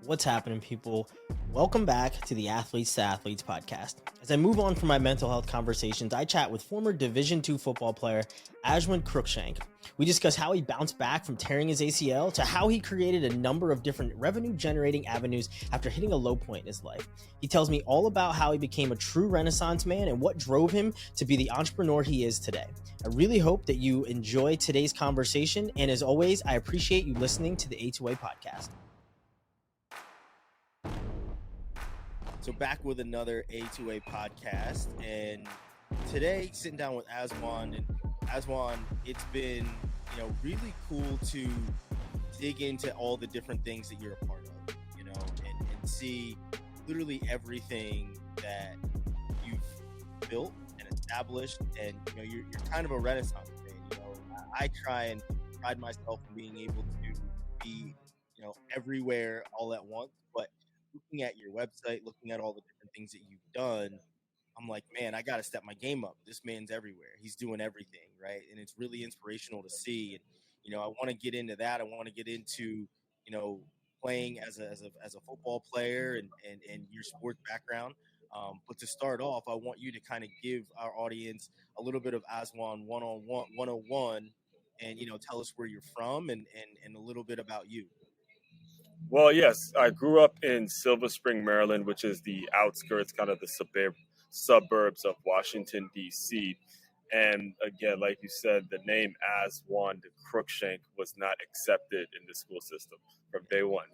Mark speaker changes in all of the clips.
Speaker 1: What's happening, people? Welcome back to the Athletes to Athletes podcast. As I move on from my mental health conversations, I chat with former Division II football player Aswand Cruickshank. We discuss how he bounced back from tearing his ACL to how he created a number of different revenue-generating avenues after hitting a low point in his life. He tells me all about how he became a true Renaissance man and what drove him to be the entrepreneur he is today. I really hope that you enjoy today's conversation, and as always, I appreciate you listening to the A2A podcast. So back with another A2A podcast, and today sitting down with Aswand. And Aswand, it's been really cool to dig into all the different things that you're a part of, and see literally everything that you've built and established. And you're kind of a Renaissance man. I try and pride myself in being able to be everywhere all at once, but looking at your website, looking at all the different things that you've done, I'm like, man, I got to step my game up. This man's everywhere. He's doing everything, right? And it's really inspirational to see. And, I want to get into that. I want to get into, playing as a football player and your sports background. But to start off, I want you to kind of give our audience a little bit of Aswand 101 and, tell us where you're from and a little bit about you.
Speaker 2: Well, yes, I grew up in Silver Spring, Maryland, which is the outskirts, kind of the suburbs of Washington, D.C. And again, like you said, the name Aswand Cruickshank was not accepted in the school system from day one.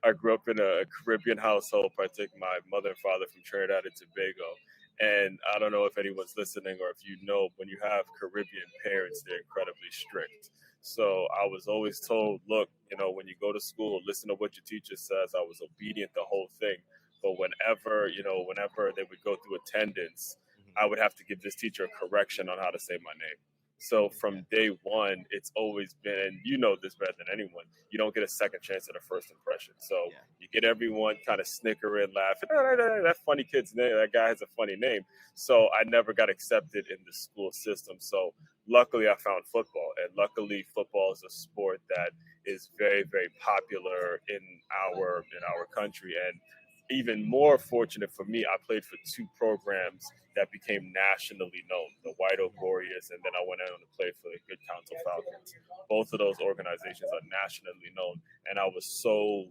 Speaker 2: I grew up in a Caribbean household, particularly my mother and father from Trinidad and Tobago. And I don't know if anyone's listening or if you know, when you have Caribbean parents, they're incredibly strict. So I was always told, look, when you go to school, listen to what your teacher says. I was obedient the whole thing. But whenever they would go through attendance, I would have to give this teacher a correction on how to say my name. So from day one, it's always been, and you know this better than anyone, you don't get a second chance at a first impression. So you get everyone kind of snickering, laughing, that funny kid's name, that guy has a funny name. So I never got accepted in the school system. So luckily I found football, and luckily football is a sport that is very, very popular in our country. And even more fortunate for me, I played for two programs that became nationally known, the White Oak Warriors, and then I went on to play for the Good Counsel Falcons. Both of those organizations are nationally known, and I was so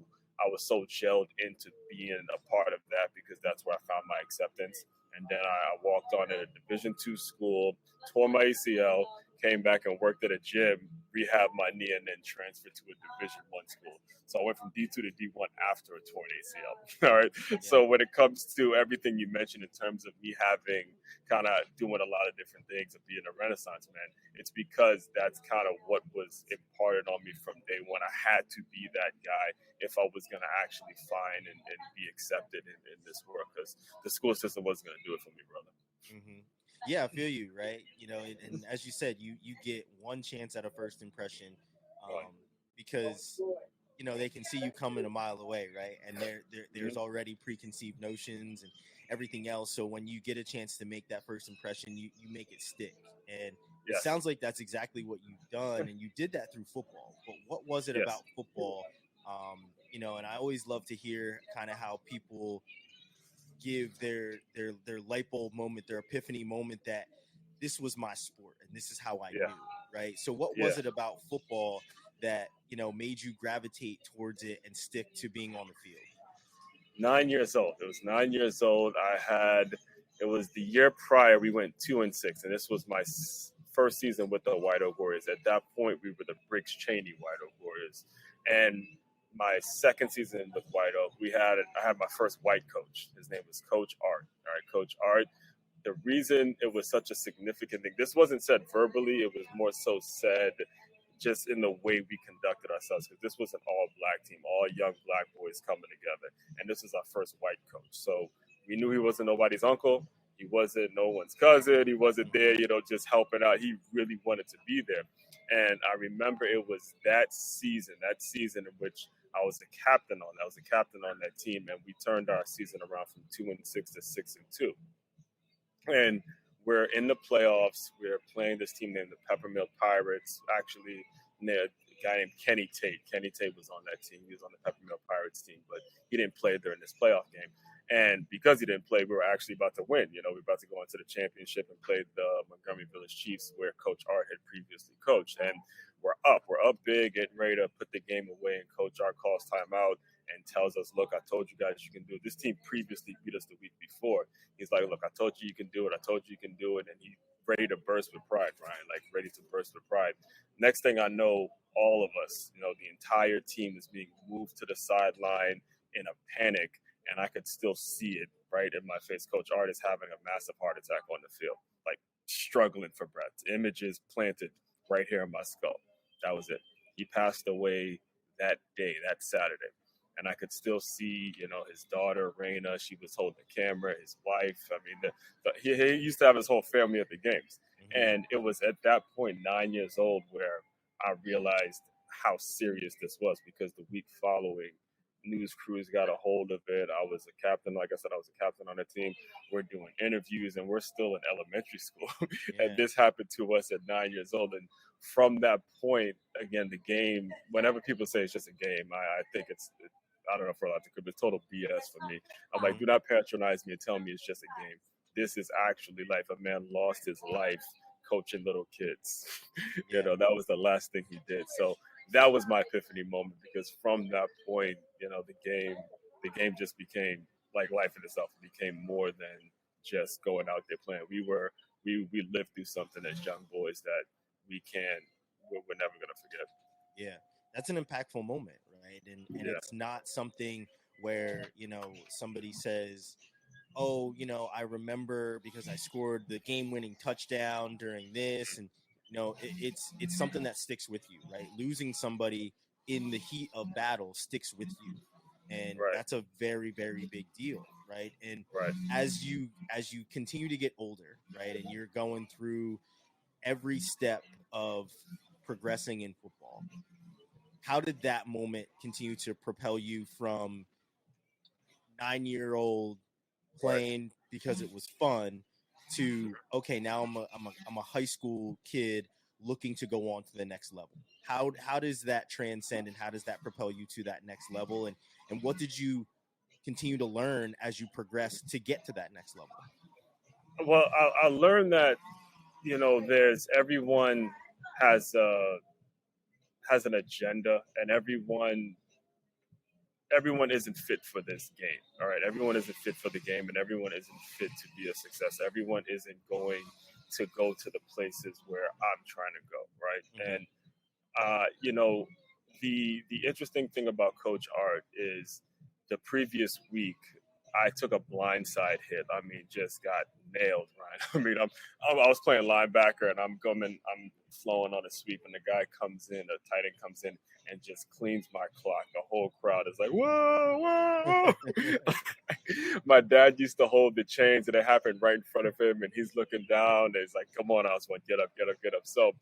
Speaker 2: gelled into being a part of that because that's where I found my acceptance. And then I walked on at a Division II school, tore my ACL, came back and worked at a gym, rehabbed my knee, and then transferred to a Division I school. So I went from D2 to D1 after a torn ACL. All right. Yeah. So when it comes to everything you mentioned in terms of me having kind of doing a lot of different things and being a Renaissance man, it's because that's kind of what was imparted on me from day one. I had to be that guy if I was going to actually find and be accepted in this world, because the school system wasn't going to do it for me, brother.
Speaker 1: Mm-hmm. Yeah, I feel you, right? And as you said, you get one chance at a first impression, because they can see you coming a mile away, right? And there's already preconceived notions and everything else. So when you get a chance to make that first impression, you make it stick. And it sounds like that's exactly what you've done, and you did that through football. But what was it about football? And I always love to hear kind of how people give their light bulb moment, their epiphany moment, that this was my sport and this is how I knew, right? So what was it about football that made you gravitate towards it and stick to being on the field?
Speaker 2: 9 years old. It was 9 years old. It was the year prior, we went 2-6, and this was my first season with the White Oak Warriors. At that point, we were the Briggs Cheney White Oak Warriors. And my second season with White Oak, I had my first white coach. His name was Coach Art. All right, Coach Art. The reason it was such a significant thing, this wasn't said verbally, it was more so said just in the way we conducted ourselves, because this was an all-black team, all young black boys coming together. And this was our first white coach. So we knew he wasn't nobody's uncle. He wasn't no one's cousin. He wasn't there, just helping out. He really wanted to be there. And I remember it was that season in which I was the captain on. I was the captain on that team, and we turned our season around from 2-6 to 6-2. And we're in the playoffs. We're playing this team named the Peppermill Pirates. Actually, a guy named Kenny Tate. Kenny Tate was on that team. He was on the Peppermill Pirates team, but he didn't play during this playoff game. And because he didn't play, we were actually about to win. We were about to go into the championship and play the Montgomery Village Chiefs, where Coach Art had previously coached. And we're up big, getting ready to put the game away. And Coach Art calls timeout and tells us, "Look, I told you guys you can do it." This team previously beat us the week before. He's like, "Look, I told you you can do it. I told you you can do it." And he's ready to burst with pride, Ryan, ready to burst with pride. Next thing I know, all of us, the entire team is being moved to the sideline in a panic. And I could still see it right in my face. Coach Art is having a massive heart attack on the field, struggling for breath. Images planted right here in my skull. That was it. He passed away that day, that Saturday. And I could still see, his daughter, Raina, she was holding the camera, his wife. I mean, he used to have his whole family at the games. Mm-hmm. And it was at that point, 9 years old, where I realized how serious this was, because the week following, news crews got a hold of it. I was a captain. Like I said, I was a captain on the team. We're doing interviews, and we're still in elementary school. Yeah. And this happened to us at 9 years old. And from that point, again, the game, whenever people say it's just a game, I think I don't know for a lot of people, it's total BS for me. I'm like, do not patronize me and tell me it's just a game. This is actually life. A man lost his life coaching little kids. Yeah. That was the last thing he did. So that was my epiphany moment, because from that point, the game just became like life in itself. It became more than just going out there playing. We lived through something as young boys that we're never going to forget.
Speaker 1: Yeah, that's an impactful moment, right? And it's not something where, somebody says, "Oh, I remember because I scored the game-winning touchdown during this," and it's something that sticks with you, right? Losing somebody in the heat of battle sticks with you, and that's a very, very big deal, right? And as you continue to get older, right, and you're going through every step of progressing in football, how did that moment continue to propel you from 9-year-old playing because it was fun to, okay, now I'm a high school kid looking to go on to the next level? How does that transcend, and how does that propel you to that next level? And what did you continue to learn as you progress to get to that next level?
Speaker 2: Well, I learned that, everyone has an agenda, and everyone isn't fit for this game. All right. Everyone isn't fit for the game, and everyone isn't fit to be a success. Everyone isn't going to go to the places where I'm trying to go. Right. Mm-hmm. And, the interesting thing about Coach Art is the previous week, I took a blindside hit. I mean, just got nailed, right? I mean, I was playing linebacker, and I'm flowing on a sweep, and the guy comes in, a tight end comes in, and just cleans my clock. The whole crowd is like, whoa, whoa. My dad used to hold the chains, and it happened right in front of him, and he's looking down, and he's like, come on, Aswand, get up, get up, get up. So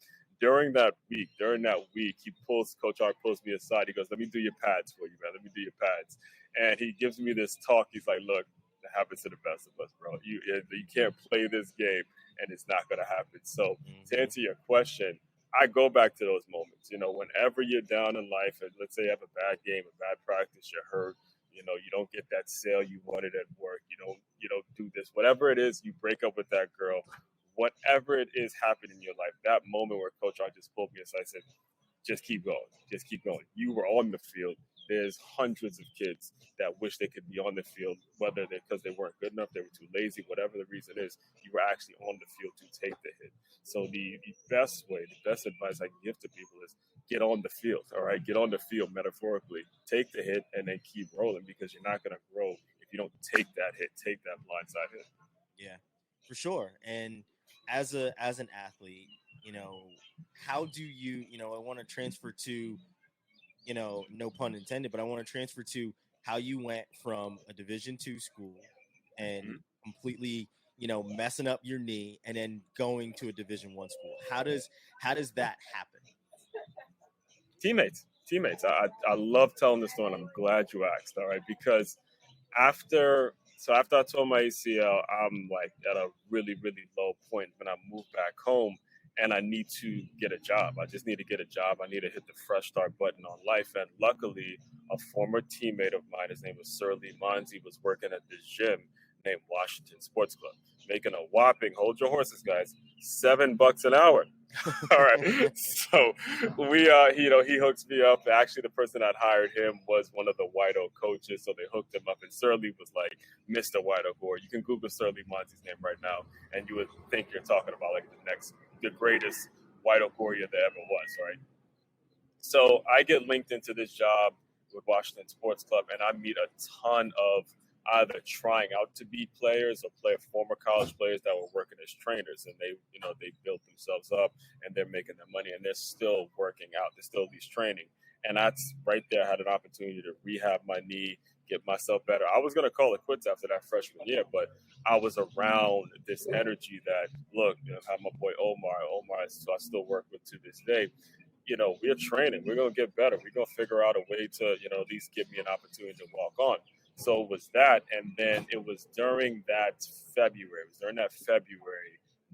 Speaker 2: during that week, Coach Art pulls me aside. He goes, let me do your pads for you, man. Let me do your pads. And he gives me this talk. He's like, look, it happens to the best of us, bro. You can't play this game, and it's not going to happen. So to answer your question, I go back to those moments. Whenever you're down in life, and let's say you have a bad game, a bad practice, you're hurt, you don't get that sale you wanted at work, you don't do this, whatever it is, you break up with that girl, whatever it is happening in your life, that moment where Coach Art just pulled me aside and said, just keep going. Just keep going. You were on the field. There's hundreds of kids that wish they could be on the field, whether because they weren't good enough, they were too lazy, whatever the reason is, you were actually on the field to take the hit. So the best advice I can give to people is get on the field, all right? Get on the field metaphorically. Take the hit and then keep rolling, because you're not going to grow if you don't take that hit, take that blindside hit.
Speaker 1: Yeah, for sure. And as an athlete, how do you, I want to transfer to, no pun intended, but I want to transfer to how you went from a Division II school and completely messing up your knee and then going to a Division I school? How does that happen?
Speaker 2: Teammates. I love telling this story, and I'm glad you asked. All right, because after after I tore my ACL, I'm like at a really low point when I moved back home, and I need to get a job. I just need to get a job. I need to hit the fresh start button on life. And luckily, a former teammate of mine, his name was Surly Monzi, was working at this gym named Washington Sports Club, making a whopping, hold your horses, guys, $7 an hour. All right. So he hooks me up. Actually, the person that hired him was one of the White Oak coaches. So they hooked him up. And Surly was like Mr. White Oak. Or you can Google Surly Monty's name right now, and you would think you're talking about like the greatest White Oak warrior that ever was, right? So I get linked into this job with Washington Sports Club, and I meet a ton of either trying out to be players or former college players that were working as trainers, and they built themselves up and they're making their money and they're still working out. They're still at least training. And that's right there. I had an opportunity to rehab my knee, get myself better. I was going to call it quits after that freshman year, but I was around this energy that, look, I have my boy Omar, so I still work with to this day. We're training. We're going to get better. We're going to figure out a way to, at least give me an opportunity to walk on. So it was that. And then it was during that February,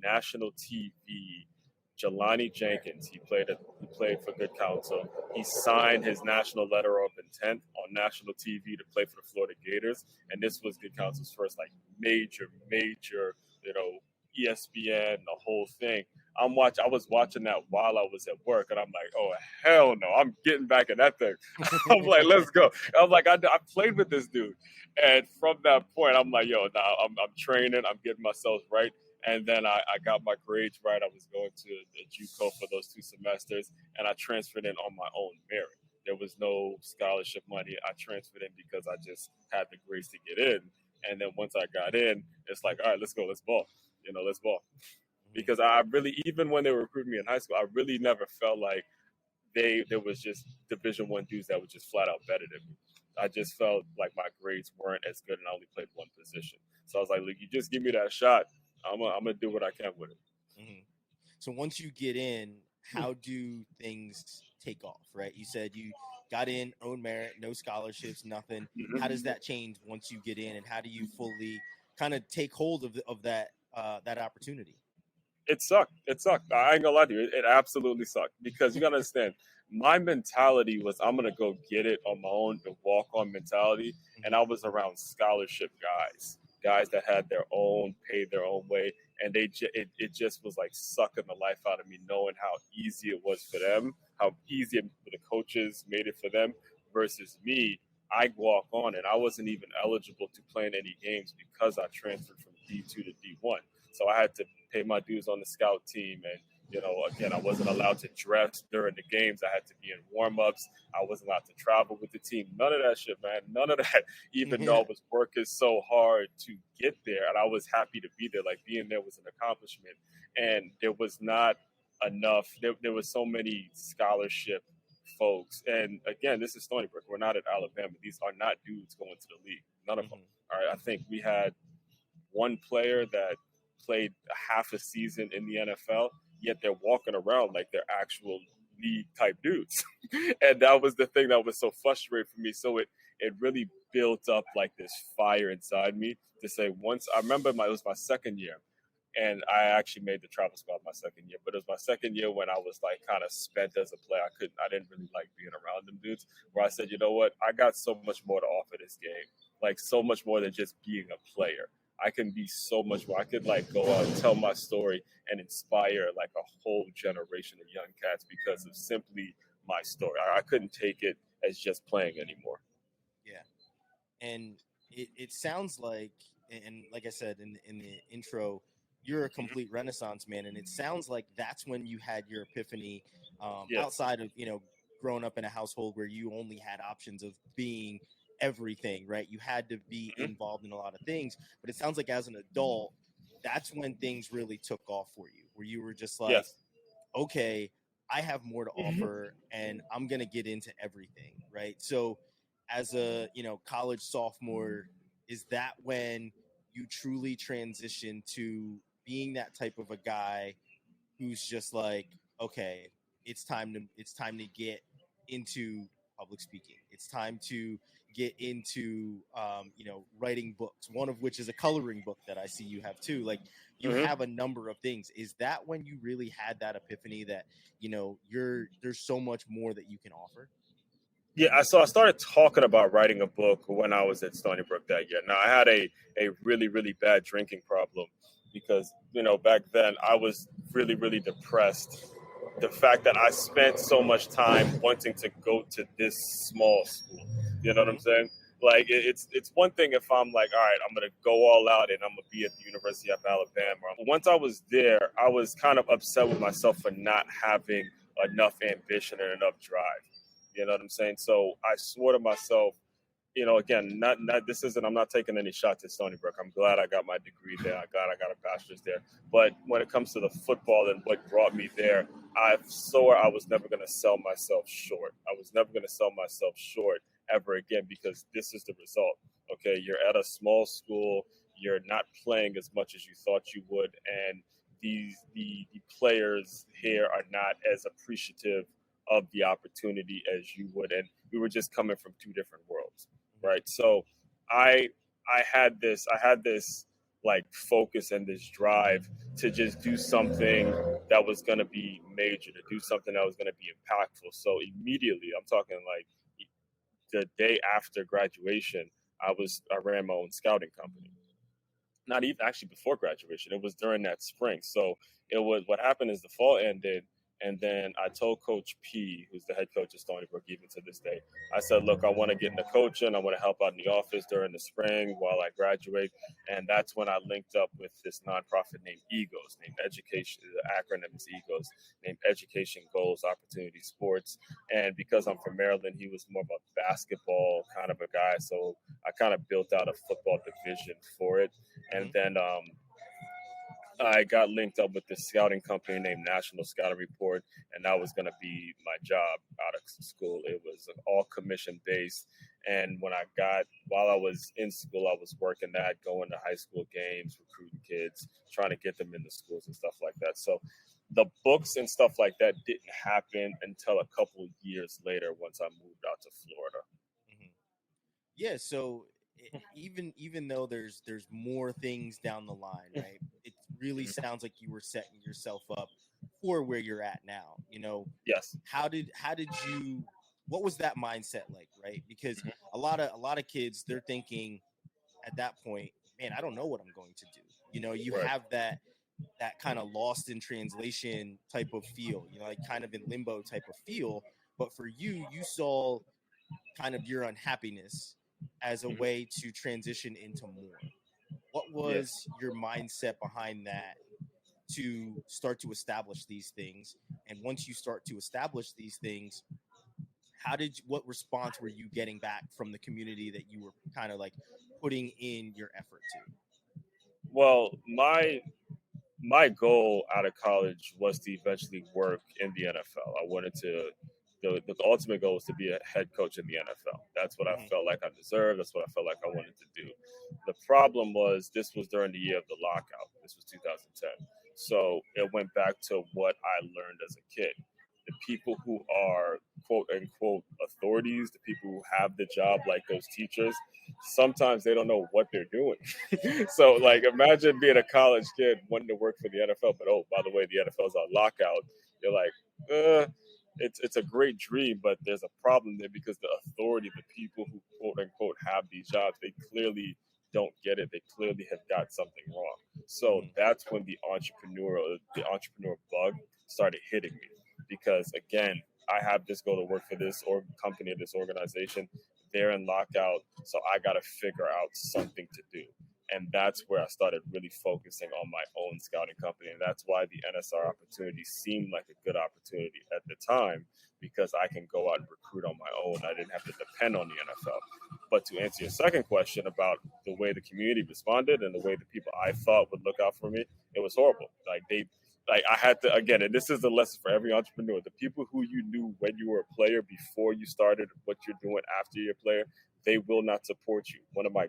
Speaker 2: national TV, Jelani Jenkins, he played for Good Counsel. He signed his national letter of intent on national TV to play for the Florida Gators. And this was Good Counsel's first major, ESPN, the whole thing. I was watching that while I was at work, and I'm like, oh, hell no, I'm getting back in that thing. I'm like, let's go. I'm like, I played with this dude. And from that point, I'm like, yo, now I'm training, I'm getting myself right. And then I got my grades right. I was going to the JUCO for those 2 semesters, and I transferred in on my own merit. There was no scholarship money. I transferred in because I just had the grades to get in. And then once I got in, it's like, all right, let's go, let's ball. Let's ball. Because I really, even when they were recruiting me in high school, I really never felt like there was just Division I dudes that were just flat out better than me. I just felt like my grades weren't as good, and I only played one position. So I was like, look, you just give me that shot. I'm gonna do what I can with it.
Speaker 1: Mm-hmm. So once you get in, how do things take off? Right? You said you got in, own merit, no scholarships, nothing. Mm-hmm. How does that change once you get in, and how do you fully kind of take hold of that opportunity?
Speaker 2: It sucked. I ain't gonna lie to you. It absolutely sucked, because you gotta understand, my mentality was I'm gonna go get it on my own, the walk on mentality, and I was around scholarship guys that had their own, paid their own way, and it just was like sucking the life out of me, knowing how easy it was for them, how easy the coaches made it for them, versus me. I walk on, and I wasn't even eligible to play in any games because I transferred from D2 to D1. So I had to pay my dues on the scout team. And, again, I wasn't allowed to dress during the games. I had to be in warm-ups. I wasn't allowed to travel with the team. None of that shit, man. None of that, even though I was working so hard to get there. And I was happy to be there. Like, being there was an accomplishment. And there was not enough. There was so many scholarship folks. And, again, this is Stony Brook. We're not at Alabama. These are not dudes going to the league. None of them. All right, I think we had one player that played half a season in the NFL, yet they're walking around like they're actual league type dudes. And that was the thing that was so frustrating for me. So it really built up like this fire inside me to say, once I remember it was my second year, and I actually made the travel squad my second year, but it was my second year when I was like kind of spent as a player. I didn't really like being around them dudes, where I said, you know what, I got so much more to offer this game, like so much more than just being a player. I can be so much more. I could like go out and tell my story and inspire like a whole generation of young cats because of simply my story. I couldn't take it as just playing anymore.
Speaker 1: Yeah. And it sounds like, and like I said in the intro, you're a complete Renaissance man. And it sounds like that's when you had your epiphany,
Speaker 2: Yes.
Speaker 1: outside of, growing up in a household where you only had options of being everything, right? You had to be involved in a lot of things, but it sounds like as an adult, that's when things really took off for you, where you were just like,
Speaker 2: yes.
Speaker 1: Okay, I have more to offer and I'm going to get into everything, right? So as a, college sophomore, is that when you truly transition to being that type of a guy who's just like, okay, it's time to get into public speaking. It's time to get into writing books. One of which is a coloring book that I see you have too. Like you
Speaker 2: Hmm.
Speaker 1: have a number of things. Is that when you really had that epiphany that there's so much more that you can offer?
Speaker 2: Yeah, so I started talking about writing a book when I was at Stony Brook that year. Now I had a really really bad drinking problem because back then I was really really depressed. The fact that I spent so much time wanting to go to this small school, you know what I'm
Speaker 1: Hmm.
Speaker 2: saying? Like it's one thing if I'm like, all right, I'm gonna go all out and I'm gonna be at the University of Alabama. Once I was there, I was kind of upset with myself for not having enough ambition and enough drive. You know what I'm saying? So I swore to myself, again, not this isn't. I'm not taking any shots at Stony Brook. I'm glad I got my degree there. I'm glad I got a bachelor's there. But when it comes to the football and what brought me there, I swore I was never going to sell myself short. I was never going to sell myself short ever again because this is the result. Okay, you're at a small school. You're not playing as much as you thought you would, and the players here are not as appreciative of the opportunity as you would, and we were just coming from two different worlds, right? So I I had this like focus and this drive to just do something that was going to be major, to do something that was going to be impactful. So immediately, I'm talking like the day after graduation, I ran my own scouting company. Not even actually before graduation. It was during that spring. So it was what happened is the fall ended, and then I told Coach P, who's the head coach of Stony Brook, even to this day, I said, "Look, I want to get into coaching. I want to help out in the office during the spring while I graduate." And that's when I linked up with this nonprofit named EGOS, named Education. The acronym is EGOS, named Education Goals Opportunity Sports. And because I'm from Maryland, he was more of a basketball kind of a guy, so I kind of built out a football division for it. And
Speaker 1: Hmm.
Speaker 2: then I got linked up with this scouting company named National Scouting Report, and that was going to be my job out of school. It was all commission based. And while I was in school, I was working that, going to high school games, recruiting kids, trying to get them into schools and stuff like that. So the books and stuff like that didn't happen until a couple years later once I moved out to Florida.
Speaker 1: Hmm. Yeah, so even though there's more things down the line, right? It really sounds like you were setting yourself up for where you're at now.
Speaker 2: Yes.
Speaker 1: How did you what was that mindset like, right? Because a lot of kids, they're thinking at that point, man, I don't know what I'm going to do. You
Speaker 2: Right.
Speaker 1: have that kind of lost in translation type of feel, like kind of in limbo type of feel. But for you, you saw kind of your unhappiness as a
Speaker 2: Mhm.
Speaker 1: way to transition into more. What
Speaker 2: Yes.
Speaker 1: was your mindset behind that to start to establish these things? And once you start to establish these things, what response were you getting back from the community that you were kind of like putting in your effort to?
Speaker 2: Well, my goal out of college was to eventually work in the NFL. I wanted to, the ultimate goal was to be a head coach in the NFL. That's what I
Speaker 1: Hmm.
Speaker 2: felt like I deserved. That's what I felt like I wanted to do. The problem was this was during the year of the lockout. This was 2010. So it went back to what I learned as a kid. The people who are quote unquote authorities, the people who have the job, like those teachers, sometimes they don't know what they're doing. So, like, imagine being a college kid wanting to work for the NFL, but oh, by the way, the NFL's on lockout. You're like, it's a great dream, but there's a problem there because the authority, the people who quote unquote have these jobs, they clearly don't get it. They clearly have got something wrong. So
Speaker 1: Hmm.
Speaker 2: that's when the entrepreneur bug started hitting me because again, I have this goal to work for this company, this organization. They're in lockout, so I got to figure out something to do. And that's where I started really focusing on my own scouting company. And that's why the NSR opportunity seemed like a good opportunity at the time because I can go out and recruit on my own. I didn't have to depend on the NFL. But to answer your second question about the way the community responded and the way the people I thought would look out for me, it was horrible. Like I had to again, and this is a lesson for every entrepreneur. The people who you knew when you were a player before you started what you're doing after you're a player, they will not support you. One of my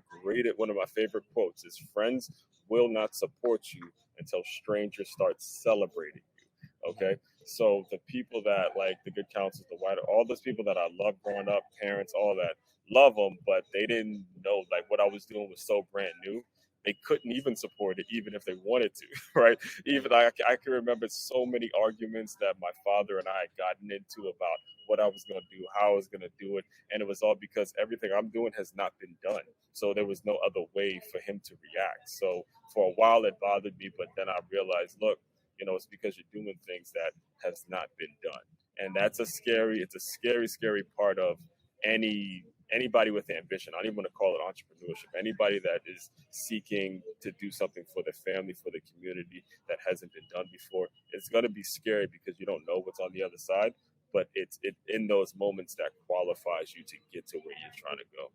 Speaker 2: favorite quotes is, "Friends will not support you until strangers start celebrating you." Okay, so the people that, like the good counsels, the wider, all those people that I loved growing up, parents, all that, love them, but they didn't know like what I was doing was so brand new. They couldn't even support it, even if they wanted to, right? Even I can remember so many arguments that my father and I had gotten into about what I was going to do, how I was going to do it, and it was all because everything I'm doing has not been done. So there was no other way for him to react. So for a while it bothered me, but then I realized, look, it's because you're doing things that has not been done, and it's a scary part of anybody with ambition. I don't even want to call it entrepreneurship. Anybody that is seeking to do something for their family, for the community that hasn't been done before, it's going to be scary because you don't know what's on the other side. But it's in those moments that qualifies you to get to where you're trying to go.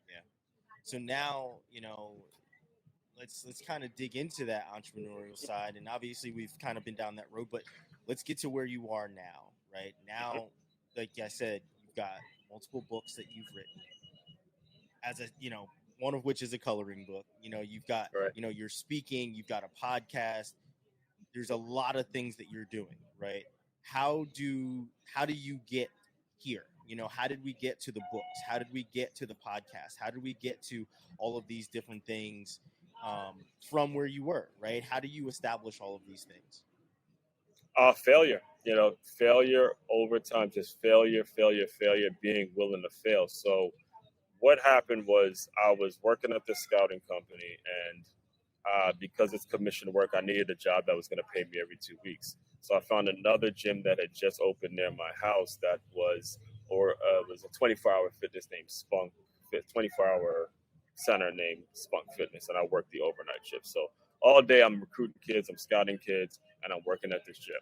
Speaker 1: Yeah. So now, let's kind of dig into that entrepreneurial side. And obviously we've kind of been down that road, but let's get to where you are now, right? Now, like I said, you've got multiple books that you've written as one of which is a coloring book. You've got,
Speaker 2: Right.
Speaker 1: You're speaking, you've got a podcast. There's a lot of things that you're doing, right? How do you get here? How did we get to the books? How did we get to the podcast? How did we get to all of these different things from where you were, right? How do you establish all of these things?
Speaker 2: Failure. Failure over time, just failure, being willing to fail. So what happened was I was working at this scouting company, and because it's commission work, I needed a job that was going to pay me every 2 weeks. So I found another gym that had just opened near my house that was a 24-hour fitness named Spunk, 24-hour center named Spunk Fitness, and I worked the overnight shift. So all day I'm recruiting kids, I'm scouting kids, and I'm working at this gym.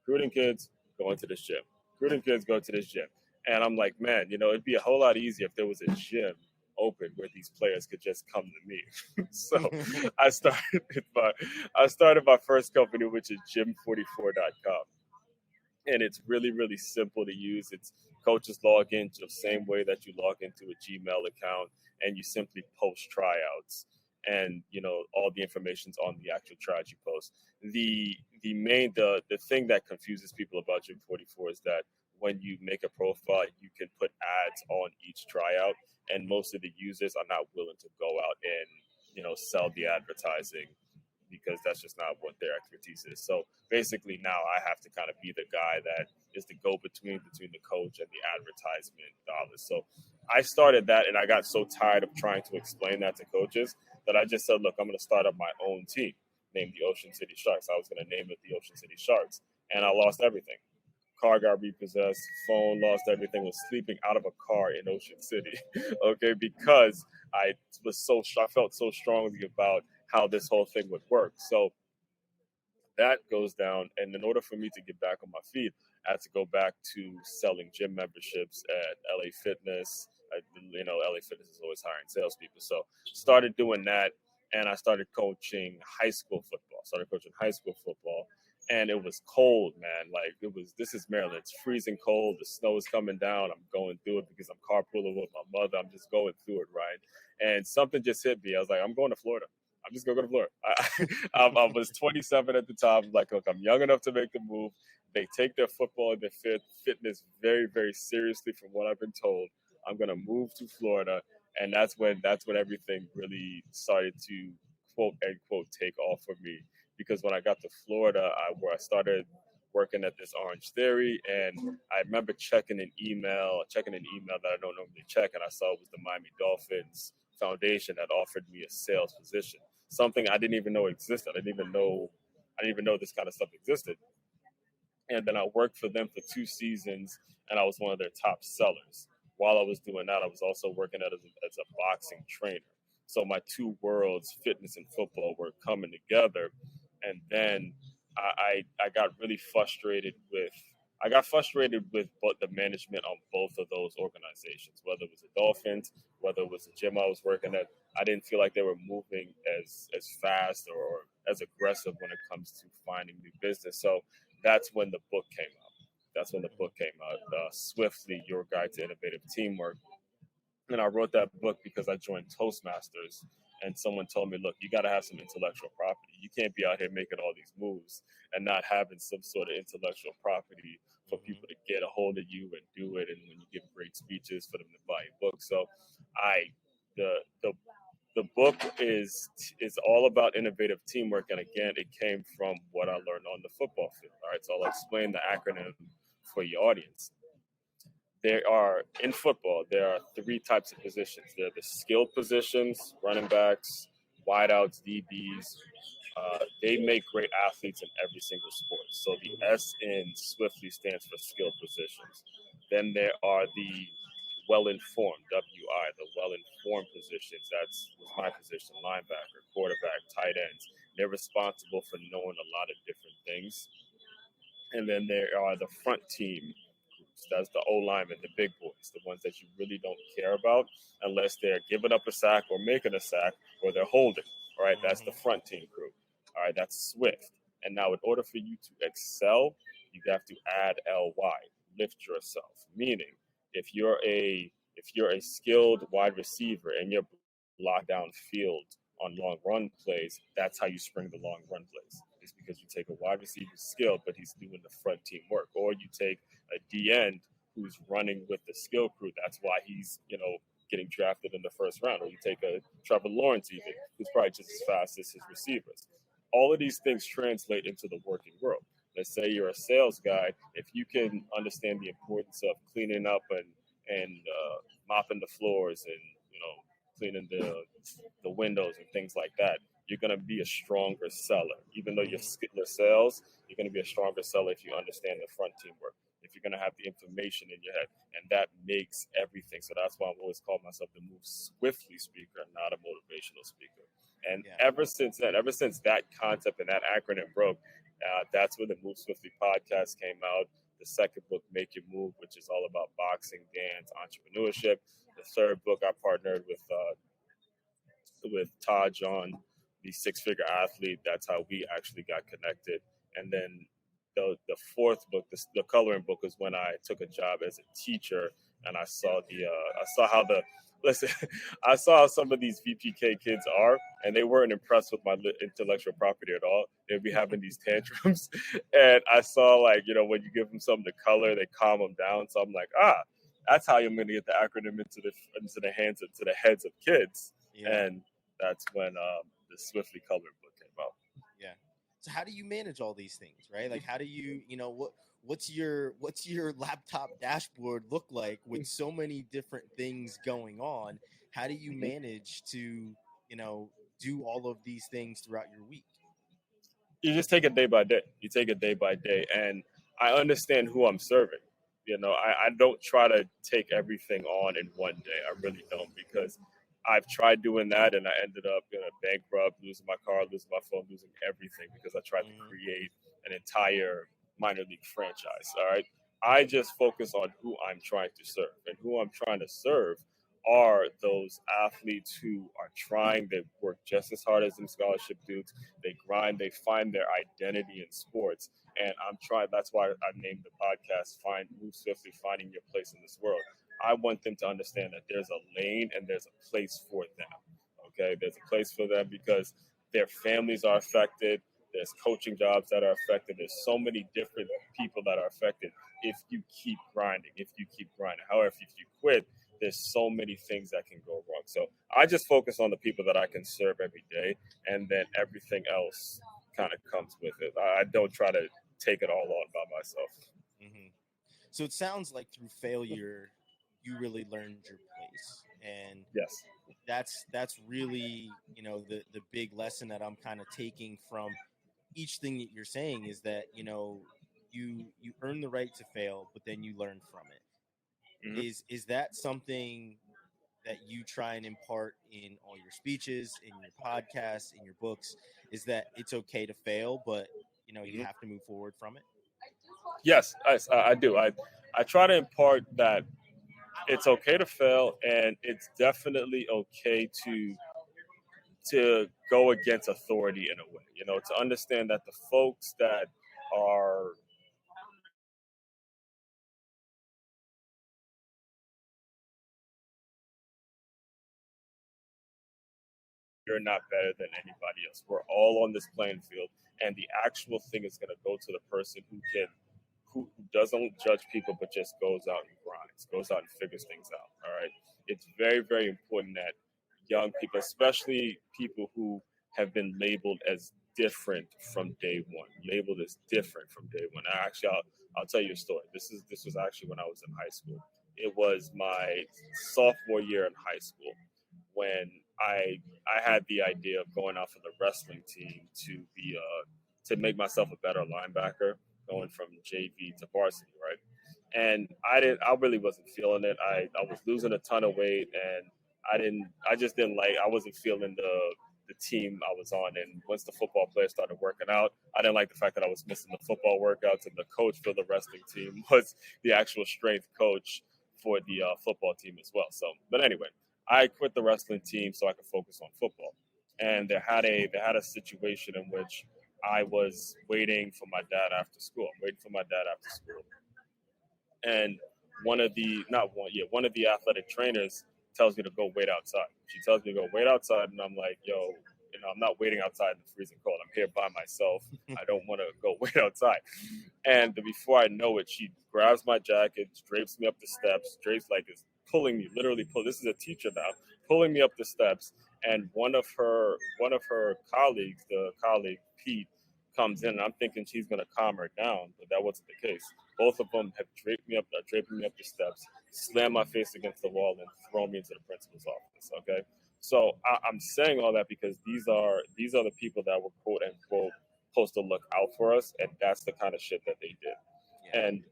Speaker 2: Recruiting kids, going to this gym. Recruiting kids, go to this gym. And I'm like, man, it'd be a whole lot easier if there was a gym open where these players could just come to me. So I started my first company, which is gym44.com. And it's really, really simple to use. It's coaches log in the same way that you log into a Gmail account, and you simply post tryouts, and all the information's on the actual tryouts you post. The thing that confuses people about Gym 44 is that when you make a profile, you can put ads on each tryout, and most of the users are not willing to go out and sell the advertising, because that's just not what their expertise is. So basically now I have to kind of be the guy that is the go-between between the coach and the advertisement dollars. So I started that, and I got so tired of trying to explain that to coaches that I just said, look, I'm going to start up my own team named the Ocean City Sharks. I was going to name it the Ocean City Sharks, and I lost everything. Car got repossessed, phone lost everything, was sleeping out of a car in Ocean City, okay, because I felt so strongly about how this whole thing would work. So that goes down, and in order for me to get back on my feet, I had to go back to selling gym memberships at LA Fitness. LA Fitness is always hiring salespeople, so started doing that, and I started coaching high school football. And it was cold, man. Like this is Maryland. It's freezing cold. The snow is coming down. I'm going through it because I'm carpooling with my mother. I'm just going through it, right? And something just hit me. I was like, I'm going to Florida. I'm just going to go to Florida. I was 27 at the time. I'm like, look, I'm young enough to make the move. They take their football and their fitness very, very seriously from what I've been told. I'm going to move to Florida. And that's when everything really started to, quote, end quote, take off for me. Because when I got to Florida, where I started working at this Orange Theory, and I remember checking an email that I don't normally check, and I saw it was the Miami Dolphins Foundation that offered me a sales position, something I didn't even know existed. I didn't even know this kind of stuff existed. And then I worked for them for 2 seasons, and I was one of their top sellers. While I was doing that, I was also working as a boxing trainer. So my two worlds, fitness and football, were coming together. And then I got really frustrated with both the management on both of those organizations, whether it was the Dolphins, whether it was the gym I was working at. I didn't feel like they were moving as fast or as aggressive when it comes to finding new business. So that's when the book came out. Swiftly, Your Guide to Innovative Teamwork. And I wrote that book because I joined Toastmasters, and someone told me, look, you got to have some intellectual property. You can't be out here making all these moves and not having some sort of intellectual property for
Speaker 1: Hmm.
Speaker 2: people to get a hold of you and do it. And when you give great speeches, for them to buy your book. So I, the, the, the book is all about innovative teamwork. And again, it came from what I learned on the football field. All right. So I'll explain the acronym for your audience. There are in football, there are three types of positions. There are the skilled positions, running backs, wideouts, DBs. They make great athletes in every single sport. So the
Speaker 1: Hmm.
Speaker 2: S in swiftly stands for skilled positions. Then there are the well-informed, WI, the well-informed positions. That's my position: linebacker, quarterback, tight ends. They're responsible for knowing a lot of different things. And then there are the front team groups. That's the O linemen, the big boys, the ones that you really don't care about unless they're giving up a sack or making a sack or they're holding. All right, that's the
Speaker 1: Hmm.
Speaker 2: front team group. All right, that's Swift. And now, in order for you to excel, you have to add LY, lift yourself. Meaning, if you're a skilled wide receiver and you're locked down field on long run plays, that's how you spring the long run plays. It's because you take a wide receiver skilled, but he's doing the front team work, or you take a D end who's running with the skill crew. That's why he's getting drafted in the first round. Or you take a Trevor Lawrence even, who's probably just as fast as his receivers. All of these things translate into the working world. Let's say you're a sales guy. If you can understand the importance of cleaning up and mopping the floors and cleaning the windows and things like that, you're going to be a stronger seller. Even though you're
Speaker 1: Hmm.
Speaker 2: skilled sales, you're going to be a stronger seller if you understand the front team work. If you're going to have the information in your head, and that makes everything. So that's why I've always called myself the move swiftly speaker, not a motivational speaker. And
Speaker 1: Yeah.
Speaker 2: ever since then, ever since that concept and that acronym broke, that's when the Move Swiftly podcast came out. The second book, Make Your Move, which is all about boxing, dance, entrepreneurship. The third book, I partnered with Taj on the Six Figure Athlete. That's how we actually got connected. And then the fourth book, the coloring book, is when I took a job as a teacher, and I saw how the listen, I saw how some of these VPK kids are, and they weren't impressed with my intellectual property at all. They'd be having these tantrums, and I saw, like, when you give them something to color, they calm them down. So I'm like, that's how you're going to get the acronym into the heads of kids.
Speaker 1: Yeah.
Speaker 2: And that's when the Swiftly Colored book came out.
Speaker 1: Yeah. So how do you manage all these things, right? Like how do you, what's your laptop dashboard look like with so many different things going on? How do you
Speaker 2: Mhm.
Speaker 1: manage to, you know, do all of these things throughout your week?
Speaker 2: You just take it day by day. You take it day by day, and I understand who I'm serving. I don't try to take everything on in one day. I really don't, because I've tried doing that and I ended up bankrupt, losing my car, losing my phone, losing everything because I tried to
Speaker 1: Hmm.
Speaker 2: create an entire minor league franchise. All right. I just focus on who I'm trying to serve, and who I'm trying to serve are those athletes who are trying. They work just as hard as them scholarship dudes. They grind, they find their identity in sports. And I'm trying, that's why I named the podcast Move Swiftly, Finding Your Place in This World. I want them to understand that there's a lane and there's a place for them. Okay, there's a place for them because their families are affected. There's coaching jobs that are affected. There's so many different people that are affected if you keep grinding, if you keep grinding. However, if you quit, there's so many things that can go wrong. So I just focus on the people that I can serve every day, and then everything else kind of comes with it. I don't try to take it all on by myself.
Speaker 1: Hmm. So it sounds like through failure, you really learned your place. And
Speaker 2: Yes.
Speaker 1: that's really, the big lesson that I'm kind of taking from each thing that you're saying is that, you earn the right to fail, but then you learn from it.
Speaker 2: Hmm.
Speaker 1: Is that something that you try and impart in all your speeches, in your podcasts, in your books? Is that it's okay to fail, but you
Speaker 2: Hmm.
Speaker 1: have to move forward from it?
Speaker 2: Yes, I do. I try to impart that it's okay to fail, and it's definitely okay to go against authority in a way. To understand that the folks that are you're not better than anybody else. We're all on this playing field, and the actual thing is going to go to the person who doesn't judge people, but just goes out and grinds, goes out and figures things out. All right. It's very, very important that young people, especially people who have been labeled as different from day one, labeled as different from day one. I'll tell you a story. This was actually when I was in high school. It was my sophomore year in high school when I had the idea of going out for the wrestling team to make myself a better linebacker, going from JV to varsity, right? And I really wasn't feeling it. I was losing a ton of weight, and I wasn't feeling the team I was on. And once the football players started working out, I didn't like the fact that I was missing the football workouts, and the coach for the wrestling team was the actual strength coach for the football team as well. So, but anyway, I quit the wrestling team so I could focus on football. And they had a situation in which I was waiting for my dad after school. I'm waiting for my dad after school, and one of the athletic trainers tells me to go wait outside. She tells me to go wait outside, and I'm like, yo, I'm not waiting outside in the freezing cold. I'm here by myself. I don't want to go wait outside. And before I know it, she grabs my jacket, drapes me up the steps, is pulling me, literally pull. This is a teacher now, pulling me up the steps. And one of her colleagues, the colleague Pete, comes in, and I'm thinking she's going to calm her down, but that wasn't the case. Both of them have draping me up the steps, slam my face against the wall, and throw me into the principal's office. Okay, so I'm saying all that because these are the people that were quote unquote supposed to look out for us, and that's the kind of shit that they did. Yeah. And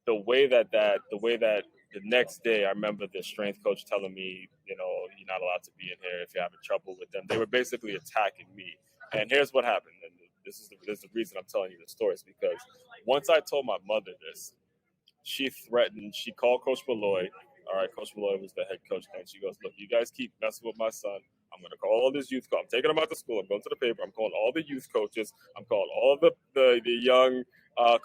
Speaker 2: the way that the next day, I remember the strength coach telling me, you're not allowed to be in here if you're having trouble with them. They were basically attacking me. And here's what happened. And this is the reason I'm telling you the story, is because once I told my mother this, she called Coach Malloy. All right, Coach Malloy was the head coach then. She goes, look, you guys keep messing with my son. I'm going to call all this youth coach. I'm taking him out to school. I'm going to the paper. I'm calling all the youth coaches. I'm calling all the young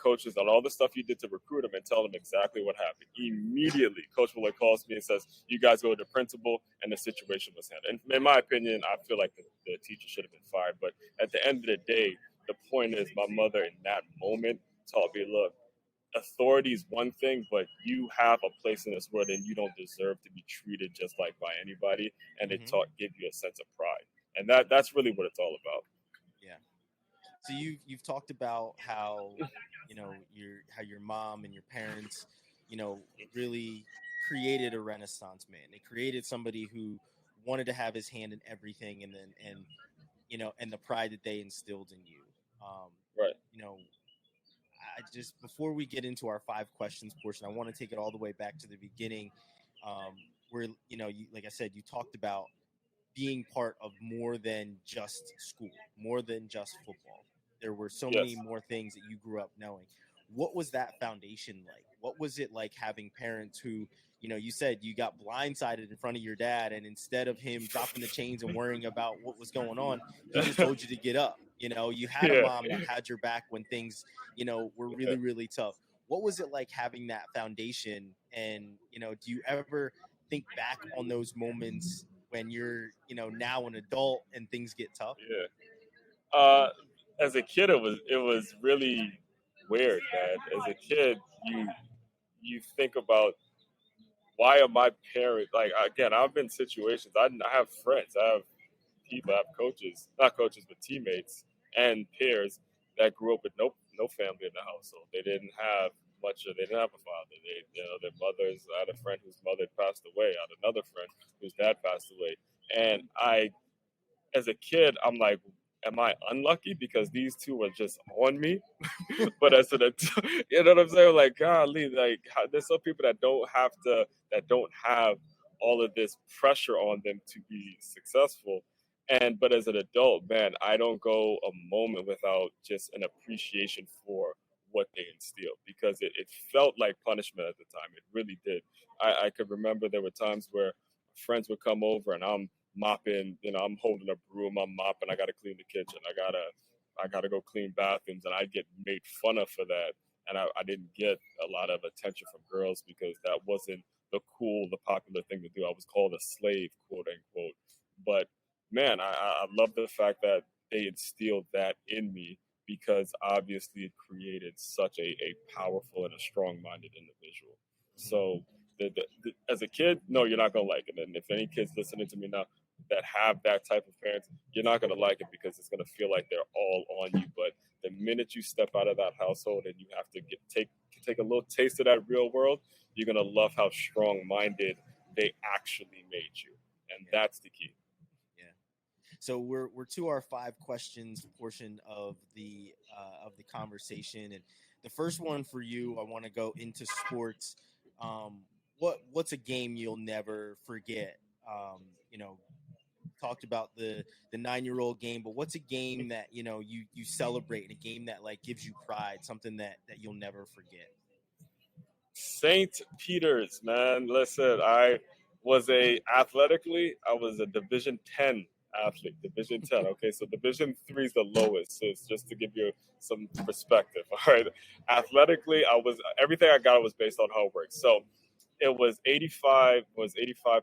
Speaker 2: coaches on all the stuff you did to recruit him, and tell them exactly what happened. Immediately, Coach Malloy calls me and says, you guys go to the principal, and the situation was handled. And in my opinion, I feel like the teacher should have been fired. But at the end of the day, the point is, my mother in that moment taught me, look, authority is one thing, but you have a place in this world, and you don't deserve to be treated just like by anybody. And it give you a sense of pride, and that's really what it's all about.
Speaker 1: Yeah. So you've talked about how your mom and your parents really created a Renaissance man. They created somebody who wanted to have his hand in everything, and the pride that they instilled in you.
Speaker 2: Right.
Speaker 1: I just, before we get into our 5 questions portion, I want to take it all the way back to the beginning, where like I said, you talked about being part of more than just school, more than just football. There were so many more things that you grew up knowing. What was that foundation like? What was it like having parents who, you said you got blindsided in front of your dad, and instead of him dropping the chains and worrying about what was going on, he just told you to get up. You had a mom that had your back when things, were really, really tough. What was it like having that foundation? And, do you ever think back on those moments when you're, now an adult and things get tough?
Speaker 2: Yeah. As a kid, it was really weird, man. As a kid, you think about, why are my parents, like, again, I've been in situations, I have friends, I have people, I have coaches, not coaches, but teammates and peers that grew up with no family in the household. They didn't have they didn't have a father. Their mothers, I had a friend whose mother passed away. I had another friend whose dad passed away. And as a kid, I'm like, am I unlucky because these two are just on me? But as an adult, you know what I'm saying? Like, golly, like, there's some people that don't have all of this pressure on them to be successful. But as an adult, man, I don't go a moment without just an appreciation for what they instilled, because it felt like punishment at the time. It really did. I could remember there were times where friends would come over and I'm mopping, I'm holding a broom, I'm mopping, I got to clean the kitchen, I gotta go clean bathrooms, and I get made fun of for that. And I didn't get a lot of attention from girls because that wasn't the popular thing to do. I was called a slave, quote unquote. But man, I love the fact that they instilled that in me because obviously it created such a powerful and a strong-minded individual. So as a kid, no, you're not gonna like it. And if any kids listening to me now that have that type of parents, you're not gonna like it because it's gonna feel like they're all on you. But the minute you step out of that household and you have to take a little taste of that real world, you're gonna love how strong-minded they actually made you, and that's the key.
Speaker 1: Yeah. So we're to our 5 questions portion of the conversation, and the first one for you, I want to go into sports. What's a game you'll never forget? You know, talked about the 9-year-old game, but what's a game that you celebrate, and a game that like gives you pride, something that you'll never forget?
Speaker 2: St. Peter's, man. Listen, I was a Division 10 athlete. Division 10. Okay, so Division 3 is the lowest. So it's just to give you some perspective. All right. Athletically, everything I got was based on hard work. So it was 85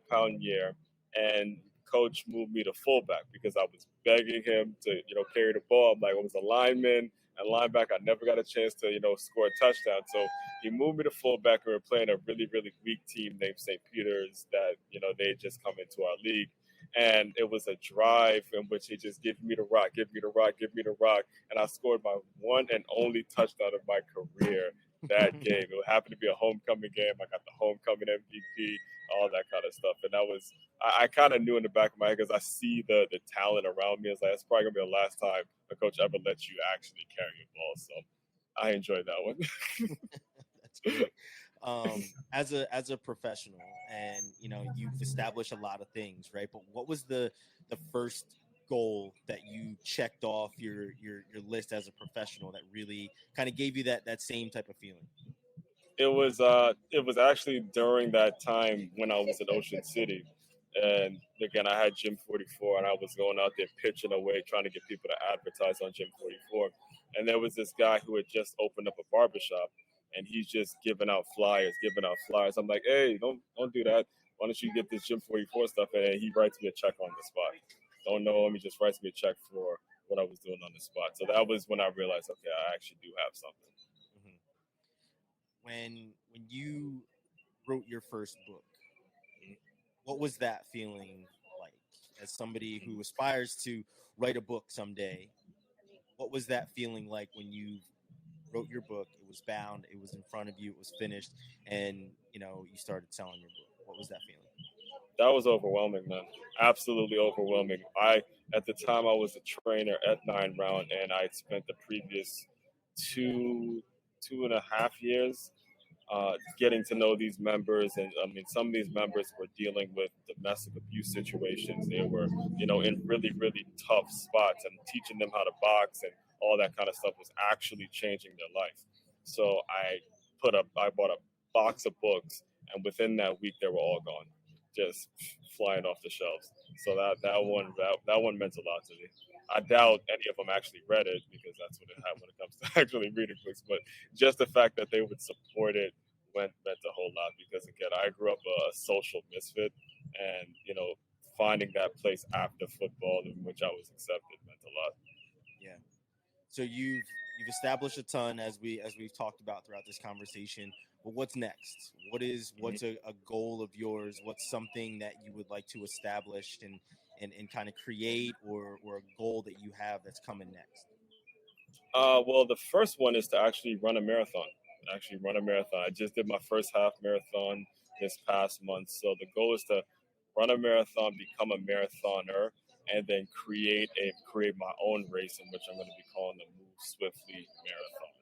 Speaker 2: pound year, and coach moved me to fullback because I was begging him to carry the ball. I'm like, I was a lineman and linebacker. I never got a chance to score a touchdown. So he moved me to fullback. We were playing a really really weak team named St. Peter's that they had just come into our league. And it was a drive in which he just give me the rock, give me the rock, give me the rock. And I scored my one and only touchdown of my career that game. It happened to be a homecoming game. I got the homecoming MVP, all that kind of stuff. And I kind of knew in the back of my head because I see the talent around me. It's like, it's probably going to be the last time a coach ever lets you actually carry a ball. So I enjoyed that one.
Speaker 1: That's great. As a professional, and you've established a lot of things, right? But what was the first goal that you checked off your list as a professional that really kind of gave you that same type of feeling?
Speaker 2: It was actually during that time when I was in Ocean City. And again, I had Gym 44, and I was going out there pitching away, trying to get people to advertise on Gym 44. And there was this guy who had just opened up a barbershop, and he's just giving out flyers, giving out flyers. I'm like, hey, don't do that. Why don't you get this Gym 44 stuff? And he writes me a check on the spot. Don't know him. He just writes me a check for what I was doing on the spot. So that was when I realized, okay, I actually do have something.
Speaker 1: When you wrote your first book, what was that feeling like? As somebody who aspires to write a book someday, what was that feeling like when you wrote your book? It was bound, it was in front of you, it was finished, and you started selling your book. What was that feeling?
Speaker 2: That was overwhelming, man. Absolutely overwhelming. At the time, I was a trainer at 9 Round, and I spent the previous two and a half years getting to know these members. And I mean, some of these members were dealing with domestic abuse situations. They were, in really, really tough spots, and teaching them how to box and all that kind of stuff was actually changing their life. So I bought a box of books, and within that week, they were all gone, just flying off the shelves. So that one meant a lot to me. I doubt any of them actually read it because that's what it had when it comes to actually reading books. But just the fact that they would support it meant a whole lot because, again, I grew up a social misfit, and finding that place after football in which I was accepted meant a lot.
Speaker 1: Yeah. So you've established a ton, as we've talked about throughout this conversation. But what's next? What's a goal of yours? What's something that you would like to establish and kind of create, or a goal that you have that's coming next?
Speaker 2: Well, the first one is to actually run a marathon. I just did my first half marathon this past month. So the goal is to run a marathon, become a marathoner, and then create my own race, in which I'm going to be calling the Move Swiftly Marathon,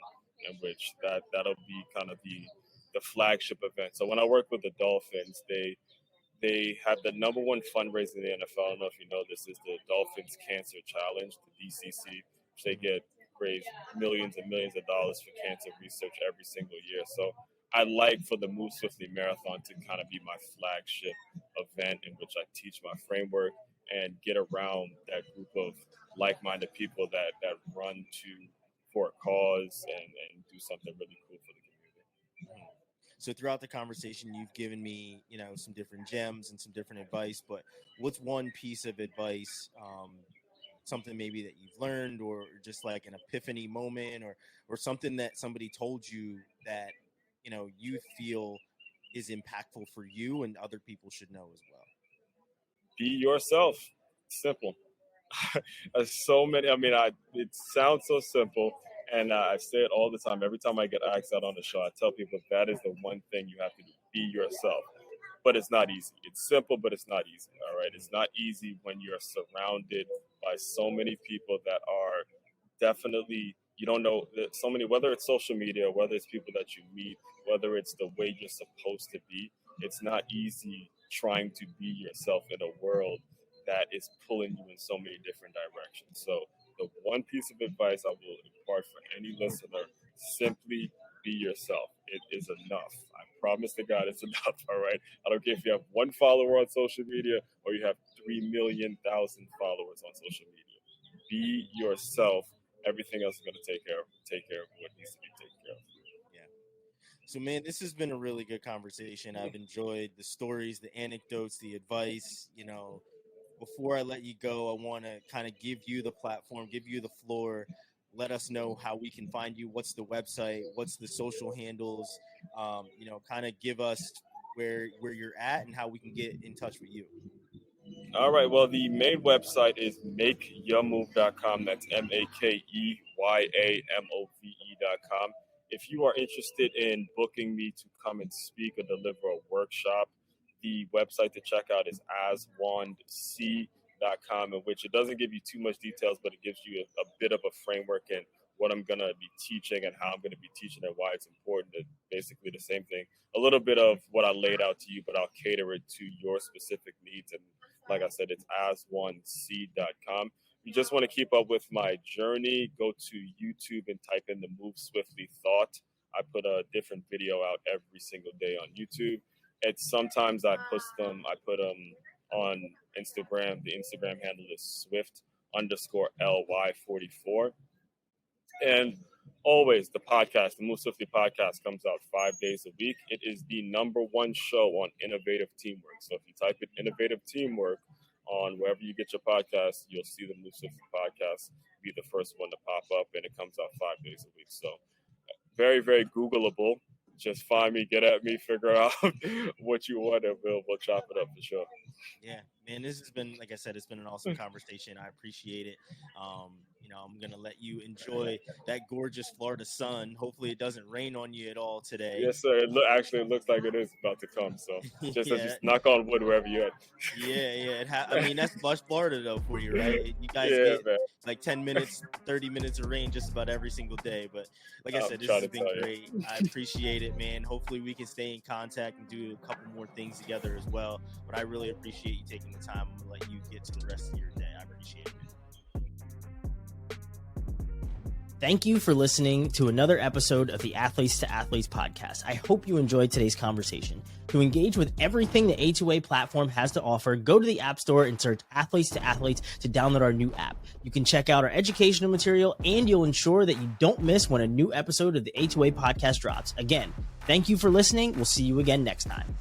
Speaker 2: in which that'll be kind of the flagship event. So when I work with the Dolphins, they have the number one fundraiser in the NFL. I don't know if you know this, is the Dolphins Cancer Challenge, the DCC, which they get raise millions and millions of dollars for cancer research every single year. So I like for the Move Swiftly Marathon to kind of be my flagship event, in which I teach my framework and get around that group of like-minded people that run for a cause and do something really cool for the community.
Speaker 1: So throughout the conversation, you've given me, some different gems and some different advice, but what's one piece of advice, something maybe that you've learned, or just like an epiphany moment, or something that somebody told you that, you feel is impactful for you and other people should know as well?
Speaker 2: Be yourself. Simple. So many. I mean, it sounds so simple, and I say it all the time. Every time I get asked out on the show, I tell people that is the one thing you have to do: be yourself. But it's not easy. It's simple, but it's not easy. All right, it's not easy when you're surrounded by so many people that are definitely, you don't know that so many, whether it's social media, whether it's people that you meet, whether it's the way you're supposed to be. It's not easy trying to be yourself in a world that is pulling you in so many different directions. So the one piece of advice I will impart for any listener: simply be yourself. It is enough. I promise to God it's enough. All right. I don't care if you have one follower on social media or you have 3,000,000 followers on social media. Be yourself. Everything else is going to take care of what needs to be taken care of.
Speaker 1: Yeah. So, man, this has been a really good conversation. I've enjoyed the stories, the anecdotes, the advice. Before I let you go, I want to kind of give you the platform, give you the floor. Let us know how we can find you. What's the website? What's the social handles? Kind of give us where you're at and how we can get in touch with you.
Speaker 2: All right. Well, the main website is makeyourmove.com. That's makeyaamove.com. If you are interested in booking me to come and speak or deliver a workshop, the website to check out is aswandc.com, in which it doesn't give you too much details, but it gives you a bit of a framework and what I'm going to be teaching and how I'm going to be teaching and why it's important. It's basically the same thing. A little bit of what I laid out to you, but I'll cater it to your specific needs. And like I said, it's aswandc.com. You just want to keep up with my journey, go to YouTube and type in the Move Swiftly Thought. I put a different video out every single day on YouTube. It's sometimes I put them on Instagram. The Instagram handle is Swift_LY44. And always the podcast, the Move Swiftly podcast, comes out 5 days a week. It is the #1 show on innovative teamwork. So if you type in innovative teamwork on wherever you get your podcast, you'll see the Move Swiftly podcast be the first one to pop up, and it comes out 5 days a week. So very, very Googleable. Just find me, get at me, figure out what you want, and we'll chop it up for sure.
Speaker 1: Yeah, man, this has been, like I said, it's been an awesome conversation. I appreciate it. I'm going to let you enjoy that gorgeous Florida sun. Hopefully it doesn't rain on you at all today.
Speaker 2: Yes, sir. It looks like it is about to come. So just knock on wood wherever you're at.
Speaker 1: Yeah. That's flush Florida, though, for you, right? You guys get like 10 minutes, 30 minutes of rain just about every single day. But like I said, this has been great. I appreciate it, man. Hopefully we can stay in contact and do a couple more things together as well. But I really appreciate you taking the time. I'm going to let you get to the rest of your day. I appreciate it. Thank you for listening to another episode of the Athletes to Athletes podcast. I hope you enjoyed today's conversation. To engage with everything the A2A platform has to offer, go to the App Store and search Athletes to Athletes to download our new app. You can check out our educational material, and you'll ensure that you don't miss when a new episode of the A2A podcast drops. Again, thank you for listening. We'll see you again next time.